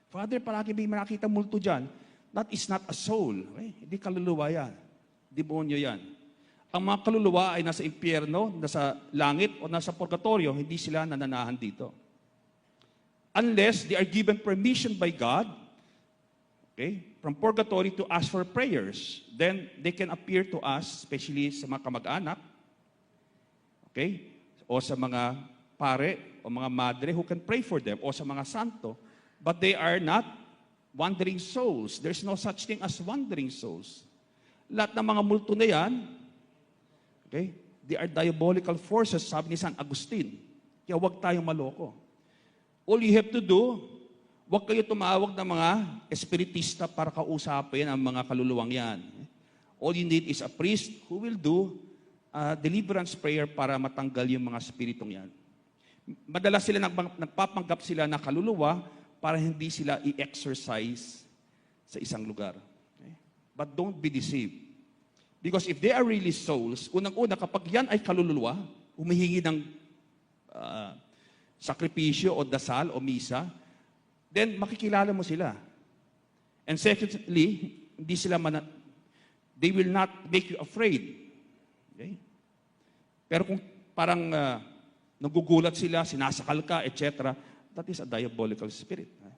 Father, palagi may nakita multo dyan. That is not a soul. Okay? Hindi kaluluwa yan. Demonyo yan. Ang mga kaluluwa ay nasa impyerno, nasa langit, o nasa purgatorio. Hindi sila nananahan dito. Unless they are given permission by God, okay, from purgatory to ask for prayers, then they can appear to us, especially sa mga kamag-anak, okay, o sa mga pare, o mga madre who can pray for them, o sa mga santo, but they are not wandering souls. There's no such thing as wandering souls. Lahat ng mga multo na yan, okay, they are diabolical forces, sabi ni San Agustin. Kaya huwag tayong maloko. All you have to do, huwag kayo tumawag ng mga espiritista para kausapin ang mga kaluluwang yan. All you need is a priest who will do a deliverance prayer para matanggal yung mga spiritong yan. Madalas sila nagpapanggap sila na kaluluwa para hindi sila i-exercise sa isang lugar. Okay? But don't be deceived. Because if they are really souls, unang-una, kapag yan ay kaluluwa, humihingi ng sakripisyo o dasal o misa, then makikilala mo sila. And secondly, they will not make you afraid. Okay? Pero kung parang nagugulat sila, sinasakal ka, etc., that is a diabolical spirit.